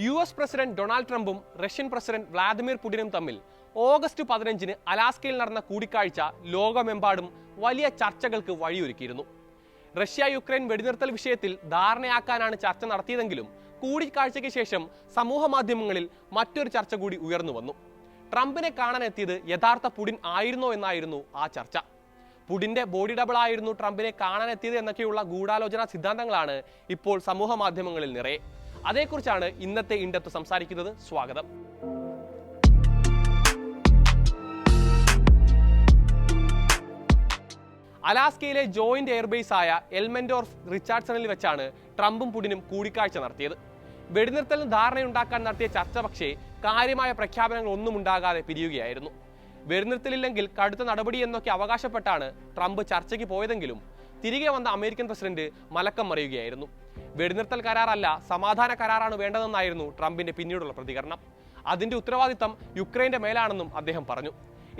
US president Donald ട്രംപും Russian president Vladimir പുടിനും തമ്മിൽ August 15-ന് അലാസ്കയിൽ നടന്ന കൂടിക്കാഴ്ച ലോകമെമ്പാടും വലിയ ചർച്ചകൾക്ക് വഴിയൊരുക്കിയിരുന്നു. റഷ്യ യുക്രൈൻ വെടിനിർത്തൽ വിഷയത്തിൽ ധാരണയാക്കാനാണ് ചർച്ച നടത്തിയതെങ്കിലും കൂടിക്കാഴ്ചയ്ക്ക് ശേഷം സമൂഹ മാധ്യമങ്ങളിൽ മറ്റൊരു ചർച്ച കൂടി ഉയർന്നു വന്നു. ട്രംപിനെ കാണാനെത്തിയത് യഥാർത്ഥ പുടിൻ ആയിരുന്നോ എന്നായിരുന്നു ആ ചർച്ച. പുടിന്റെ ബോഡി ഡബിൾ ആയിരുന്നു ട്രംപിനെ കാണാനെത്തിയത് എന്നൊക്കെയുള്ള ഗൂഢാലോചനാ സിദ്ധാന്തങ്ങളാണ് ഇപ്പോൾ സമൂഹ മാധ്യമങ്ങളിൽ നിറയെ. അതേക്കുറിച്ചാണ് ഇന്നത്തെ ഇൻഡെപ്ത് സംസാരിക്കുന്നത്. സ്വാഗതം. അലാസ്കയിലെ ജോയിന്റ് എയർബേസ് ആയ എൽമെൻഡോർഫ് റിച്ചാർഡ്സണിൽ വെച്ചാണ് ട്രംപും പുടിനും കൂടിക്കാഴ്ച നടത്തിയത്. വെടിനിർത്തലിന് ധാരണയുണ്ടാക്കാൻ നടത്തിയ ചർച്ച പക്ഷേ കാര്യമായ പ്രഖ്യാപനങ്ങൾ ഒന്നും ഉണ്ടാകാതെ പിരിയുകയായിരുന്നു. വെടിനിർത്തലില്ലെങ്കിൽ കടുത്ത നടപടി എന്നൊക്കെ അവകാശപ്പെട്ടാണ് ട്രംപ് ചർച്ചയ്ക്ക് പോയതെങ്കിലും തിരികെ വന്ന അമേരിക്കൻ പ്രസിഡന്റ് മലക്കം മറിയുകയായിരുന്നു. വെടിനിർത്തൽ കരാറല്ല, സമാധാന കരാറാണ് വേണ്ടതെന്നായിരുന്നു ട്രംപിന്റെ പിന്നീടുള്ള പ്രതികരണം. അതിന്റെ ഉത്തരവാദിത്തം യുക്രൈന്റെ മേലാണെന്നും അദ്ദേഹം പറഞ്ഞു.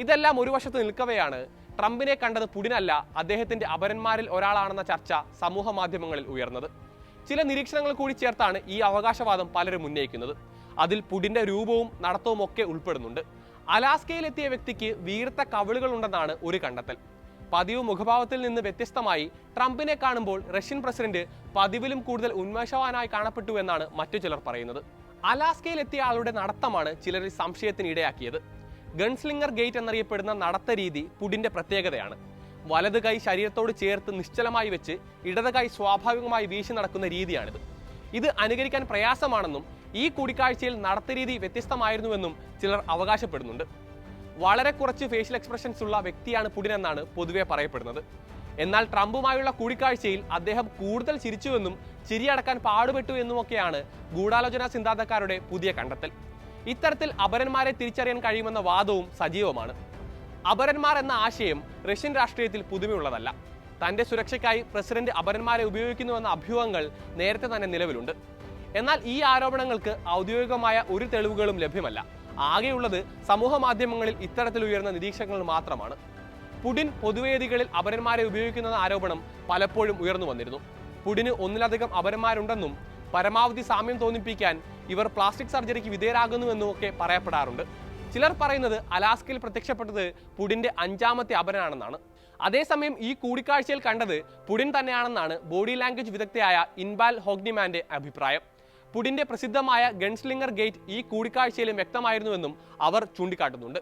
ഇതെല്ലാം ഒരു വശത്ത് നിൽക്കവെയാണ് ട്രംപിനെ കണ്ടത് പുടിനല്ല, അദ്ദേഹത്തിന്റെ അപരന്മാരിൽ ഒരാളാണെന്ന ചർച്ച സമൂഹ മാധ്യമങ്ങളിൽ ഉയർന്നത്. ചില നിരീക്ഷണങ്ങൾ കൂടി ചേർത്താണ് ഈ അവകാശവാദം പലരും ഉന്നയിക്കുന്നത്. അതിൽ പുടിന്റെ രൂപവും നടത്തവും ഒക്കെ ഉൾപ്പെടുന്നുണ്ട്. അലാസ്കയിലെത്തിയ വ്യക്തിക്ക് വീർത്ത കവിളുകൾ ഉണ്ടെന്നാണ് ഒരു കണ്ടെത്തൽ. പതിവ് മുഖഭാവത്തിൽ നിന്ന് വ്യത്യസ്തമായി ട്രംപിനെ കാണുമ്പോൾ റഷ്യൻ പ്രസിഡന്റ് പതിവിലും കൂടുതൽ ഉന്മേഷവാനായി കാണപ്പെട്ടു എന്നാണ് മറ്റു ചിലർ പറയുന്നത്. അലാസ്കയിലെത്തിയ ആളുടെ നടത്തമാണ് ചിലരിൽ സംശയത്തിന് ഇടയാക്കിയത്. ഗൺസ്ലിംഗർ ഗേറ്റ് എന്നറിയപ്പെടുന്ന നടത്ത രീതി പുടിന്റെ പ്രത്യേകതയാണ്. വലത് കൈ ശരീരത്തോട് ചേർത്ത് നിശ്ചലമായി വെച്ച് ഇടത് കൈ സ്വാഭാവികമായി വീശി നടക്കുന്ന രീതിയാണിത്. ഇത് അനുകരിക്കാൻ പ്രയാസമാണെന്നും ഈ കൂടിക്കാഴ്ചയിൽ നടത്ത രീതി വ്യത്യസ്തമായിരുന്നുവെന്നും ചിലർ അവകാശപ്പെടുന്നുണ്ട്. വളരെ കുറച്ച് ഫേഷ്യൽ എക്സ്പ്രഷൻസ് ഉള്ള വ്യക്തിയാണ് പുടിൻ എന്നാണ് പൊതുവെ പറയപ്പെടുന്നത്. എന്നാൽ ട്രംപുമായുള്ള കൂടിക്കാഴ്ചയിൽ അദ്ദേഹം കൂടുതൽ ചിരിച്ചുവെന്നും ചിരിയടക്കാൻ പാടുപെട്ടു എന്നുമൊക്കെയാണ് ഗൂഢാലോചനാ സിദ്ധാന്തക്കാരുടെ പുതിയ കണ്ടെത്തൽ. ഇത്തരത്തിൽ അപരന്മാരെ തിരിച്ചറിയാൻ കഴിയുമെന്ന വാദവും സജീവമാണ്. അപരന്മാർ എന്ന ആശയം റഷ്യൻ രാഷ്ട്രീയത്തിൽ പുതുമയുള്ളതല്ല. തന്റെ സുരക്ഷയ്ക്കായി പ്രസിഡന്റ് അപരന്മാരെ ഉപയോഗിക്കുന്നുവെന്ന അഭ്യൂഹങ്ങൾ നേരത്തെ തന്നെ നിലവിലുണ്ട്. എന്നാൽ ഈ ആരോപണങ്ങൾക്ക് ഔദ്യോഗികമായ ഒരു തെളിവുകളും ലഭ്യമല്ല. ആകെയുള്ളത് സമൂഹ മാധ്യമങ്ങളിൽ ഇത്തരത്തിൽ ഉയർന്ന നിരീക്ഷണങ്ങൾ മാത്രമാണ്. പുടിൻ പൊതുവേദികളിൽ അപരന്മാരെ ഉപയോഗിക്കുന്ന ആരോപണം പലപ്പോഴും ഉയർന്നു വന്നിരുന്നു. പുടിന് ഒന്നിലധികം അപരന്മാരുണ്ടെന്നും പരമാവധി സാമ്യം തോന്നിപ്പിക്കാൻ ഇവർ പ്ലാസ്റ്റിക് സർജറിക്ക് വിധേയരാകുന്നുവെന്നും ഒക്കെ പറയപ്പെടാറുണ്ട്. ചിലർ പറയുന്നത് അലാസ്കയിൽ പ്രത്യക്ഷപ്പെട്ടത് പുടിന്റെ 5ാമത്തെ അപരനാണെന്നാണ്. അതേസമയം ഈ കൂടിക്കാഴ്ചയിൽ കണ്ടത് പുടിൻ തന്നെയാണെന്നാണ് ബോഡി ലാംഗ്വേജ് വിദഗ്ധയായ ഇൻബാൽ ഹോഗ്നിമാന്റെ അഭിപ്രായം. പുടിന്റെ പ്രസിദ്ധമായ ഗൺസ്ലിംഗർ ഗേറ്റ് ഈ കൂടിക്കാഴ്ചയിലും വ്യക്തമായിരുന്നുവെന്നും അവർ ചൂണ്ടിക്കാട്ടുന്നുണ്ട്.